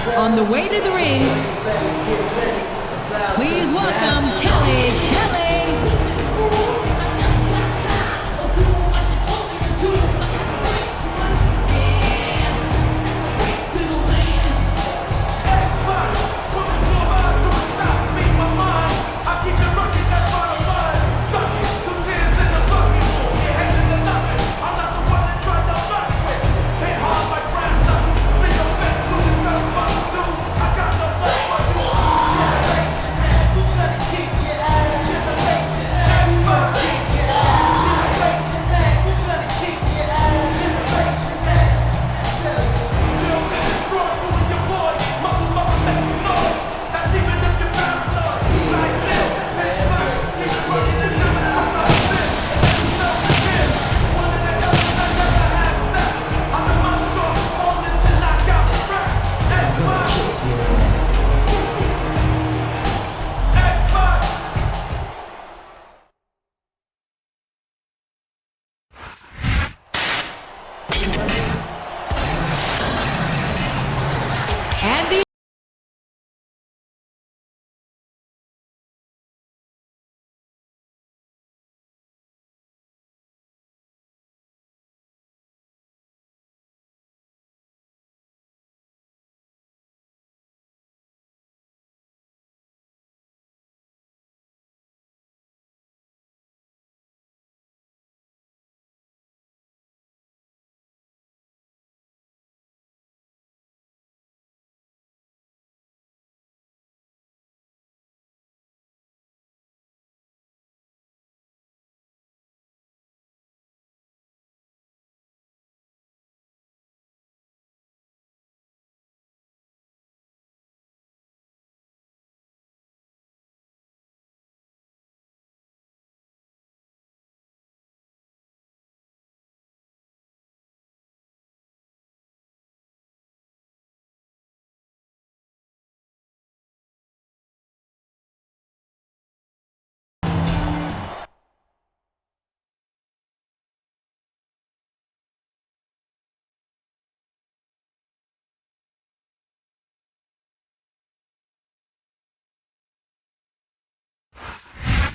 On the way to the ring, please welcome Kelly.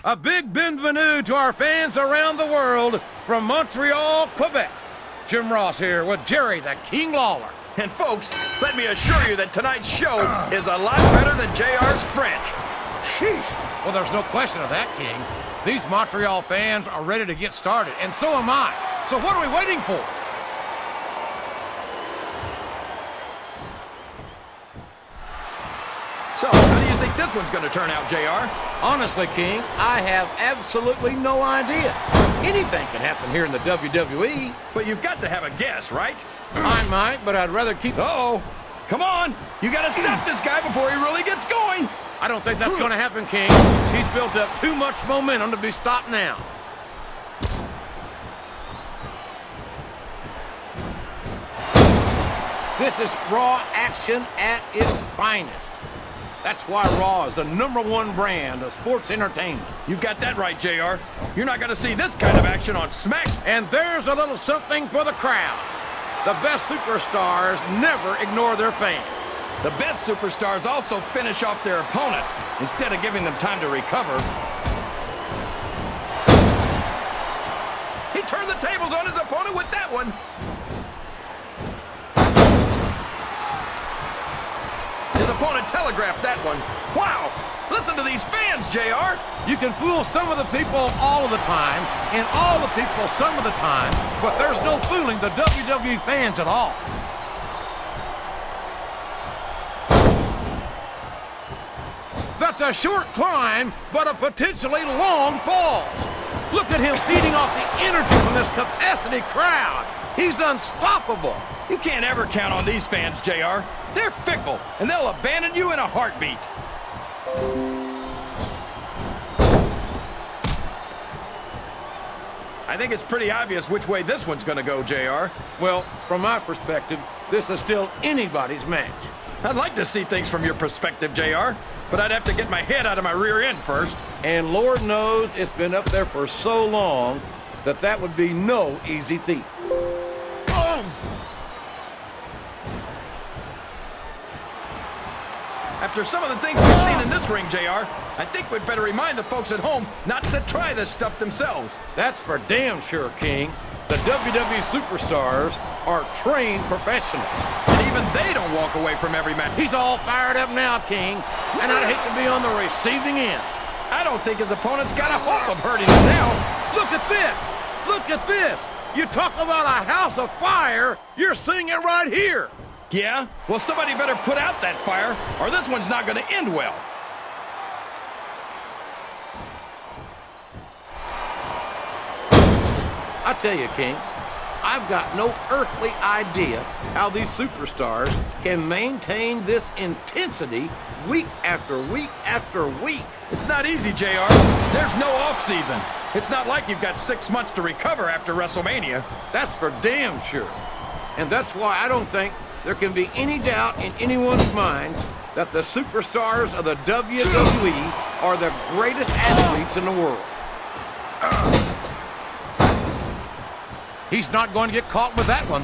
A big bienvenue to our fans around the world from Montreal, Quebec. Jim Ross here with Jerry the King Lawler. And folks, let me assure you that tonight's show is a lot better than JR's French. Sheesh. Well, there's no question of that, King. These Montreal fans are ready to get started, and so am I. So what are we waiting for? So, how do you think this one's going to turn out, JR? Honestly, King, I have absolutely no idea. Anything can happen here in the WWE. But you've got to have a guess, right? I might, but I'd rather keep... Uh-oh. Come on. You got to stop this guy before he really gets going. I don't think that's going to happen, King. He's built up too much momentum to be stopped now. This is Raw action at its finest. That's why Raw is the #1 brand of sports entertainment. You've got that right, JR. You're not going to see this kind of action on Smackdown. And there's a little something for the crowd. The best superstars never ignore their fans. The best superstars also finish off their opponents instead of giving them time to recover. He turned the tables on his opponent with that one. His opponent telegraphed that one. Wow! Listen to these fans, JR. You can fool some of the people all of the time, and all the people some of the time, but there's no fooling the WWE fans at all. That's a short climb, but a potentially long fall. Look at him feeding off the energy from this capacity crowd. He's unstoppable. You can't ever count on these fans, JR. They're fickle, and they'll abandon you in a heartbeat. I think it's pretty obvious which way this one's going to go, JR. Well, from my perspective, this is still anybody's match. I'd like to see things from your perspective, JR, but I'd have to get my head out of my rear end first. And Lord knows it's been up there for so long that that would be no easy feat. After some of the things we've seen in this ring, JR, I think we'd better remind the folks at home not to try this stuff themselves. That's for damn sure, King. The WWE superstars are trained professionals. And even they don't walk away from every match. He's all fired up now, King, and I'd hate to be on the receiving end. I don't think his opponent's got a hope of hurting him now. Look at this! Look at this! You talk about a house of fire, you're seeing it right here! Yeah? Well, somebody better put out that fire, or this one's not going to end well. I tell you, King, I've got no earthly idea how these superstars can maintain this intensity week after week after week. It's not easy, JR. There's no off-season. It's not like you've got 6 months to recover after WrestleMania. That's for damn sure. And that's why I don't think there can be any doubt in anyone's mind that the superstars of the WWE are the greatest athletes in the world. He's not going to get caught with that one.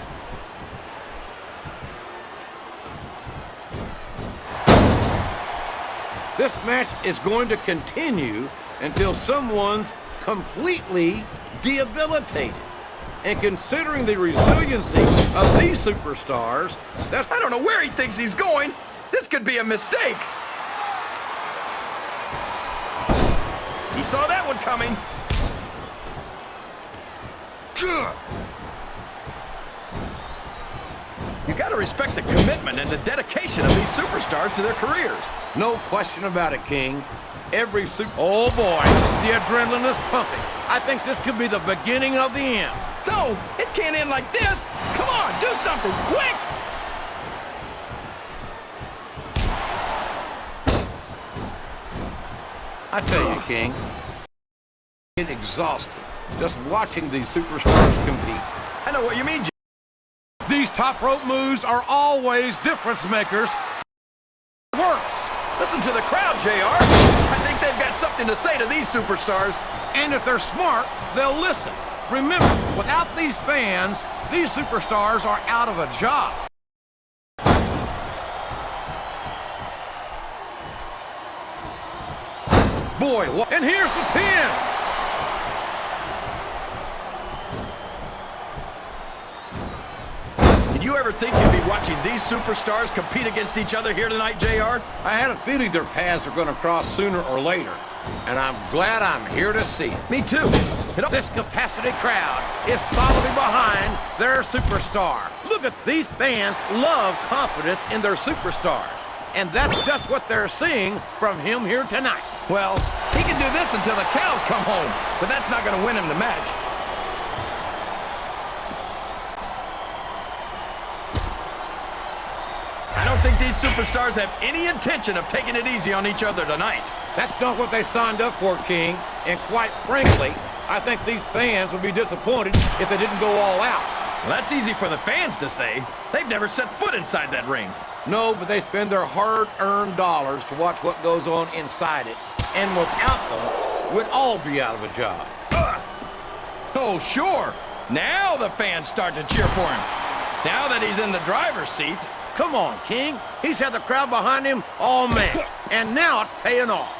This match is going to continue until someone's completely debilitated. And considering the resiliency of these superstars, that's... I don't know where he thinks he's going. This could be a mistake. He saw that one coming. You gotta respect the commitment and the dedication of these superstars to their careers. No question about it, King. Every Oh boy, the adrenaline is pumping. I think this could be the beginning of the end. No, it can't end like this. Come on, do something, quick! I tell you, King, I'm exhausted just watching these superstars compete. I know what you mean, These top rope moves are always difference makers. Works. Listen to the crowd, JR. I think they've got something to say to these superstars. And if they're smart, they'll listen. Remember, without these fans, these superstars are out of a job. Boy, and here's the pin! Did you ever think you'd be watching these superstars compete against each other here tonight, JR? I had a feeling their paths are going to cross sooner or later, and I'm glad I'm here to see it. Me too. This capacity crowd is solidly behind their superstar. Look at these fans love confidence in their superstars, and that's just what they're seeing from him here tonight. Well, he can do this until the cows come home, but that's not going to win him the match. I don't think these superstars have any intention of taking it easy on each other tonight. That's not what they signed up for, King, and quite frankly, I think these fans would be disappointed if they didn't go all out. Well, that's easy for the fans to say. They've never set foot inside that ring. No, but they spend their hard-earned dollars to watch what goes on inside it, and without them, we'd all be out of a job. Oh, sure. Now the fans start to cheer for him. Now that he's in the driver's seat. Come on, King. He's had the crowd behind him all match, and now it's paying off.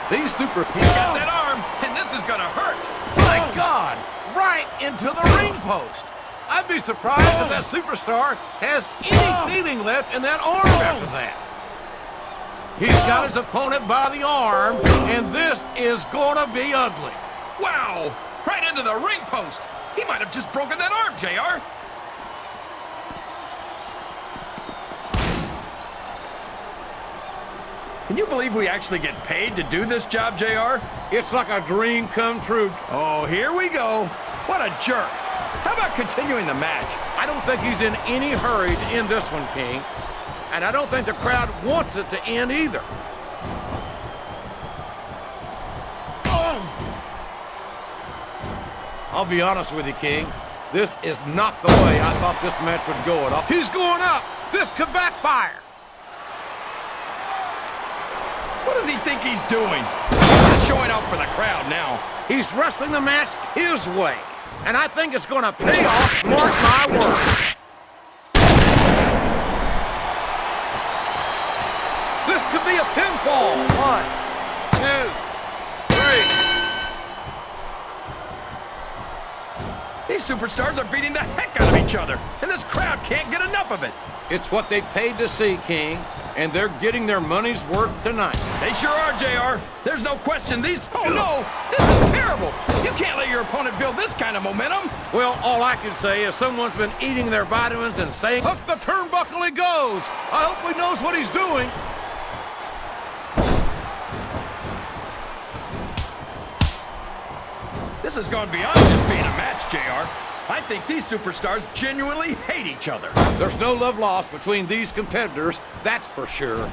He's got that arm, and this is gonna hurt. My God, right into the ring post. I'd be surprised if that superstar has any feeling left in that arm after that. He's got his opponent by the arm, and this is gonna be ugly. Wow, right into the ring post. He might have just broken that arm, JR. Can you believe we actually get paid to do this job, JR? It's like a dream come true. Oh, here we go. What a jerk. How about continuing the match? I don't think he's in any hurry to end this one, King. And I don't think the crowd wants it to end either. I'll be honest with you, King. This is not the way I thought this match would go at all. He's going up. This could backfire. What does he think he's doing? He's just showing off for the crowd now. He's wrestling the match his way. and I think it's going to pay off, mark my words. This could be a pinfall. 1, 2, 3. These superstars are beating the heck out of each other, and this crowd can't get enough of it. It's what they paid to see, King, and they're getting their money's worth tonight. They sure are, JR. There's no question these... Oh, no! This is terrible! You can't let your opponent build this kind of momentum! Well, all I can say is someone's been eating their vitamins and saying, "Up the turnbuckle he goes!" I hope he knows what he's doing. This has gone beyond just being a match, JR. I think these superstars genuinely hate each other. There's no love lost between these competitors, that's for sure.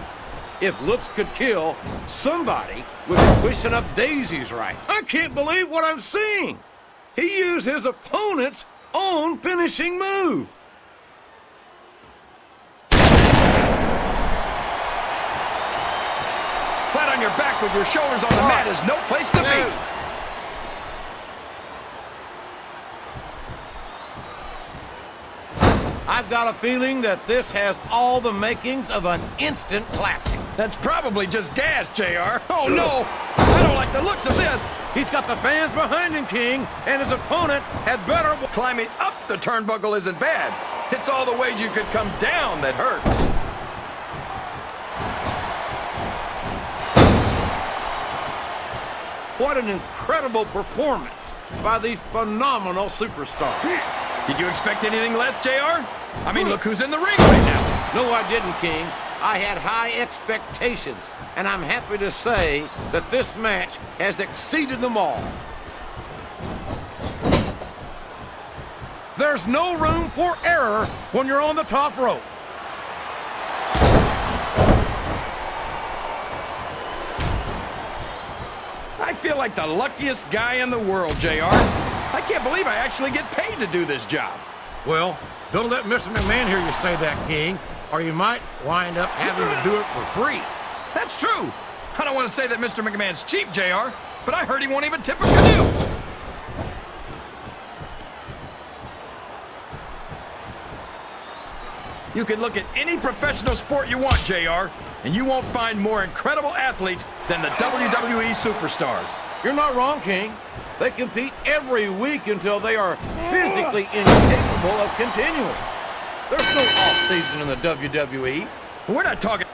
If looks could kill, somebody would be wishing up daisies right. I can't believe what I'm seeing. He used his opponent's own finishing move. Flat on your back with your shoulders on the mat is no place to be. I've got a feeling that this has all the makings of an instant classic. That's probably just gas, JR. Oh, no! I don't like the looks of this. He's got the fans behind him, King, and his opponent had better... Climbing up the turnbuckle isn't bad. It's all the ways you could come down that hurt. What an incredible performance by these phenomenal superstars. Did you expect anything less, JR? I mean, look who's in the ring right now. No, I didn't, King. I had high expectations, and I'm happy to say that this match has exceeded them all. There's no room for error when you're on the top rope. I feel like the luckiest guy in the world, JR. I can't believe I actually get paid to do this job. Well, don't let Mr. McMahon hear you say that, King, or you might wind up having to do it for free. That's true. I don't want to say that Mr. McMahon's cheap, JR, but I heard he won't even tip a canoe. You can look at any professional sport you want, JR, and you won't find more incredible athletes than the WWE superstars. You're not wrong, King. They compete every week until they are physically incapable of continuing. There's no off-season in the WWE. We're not talking...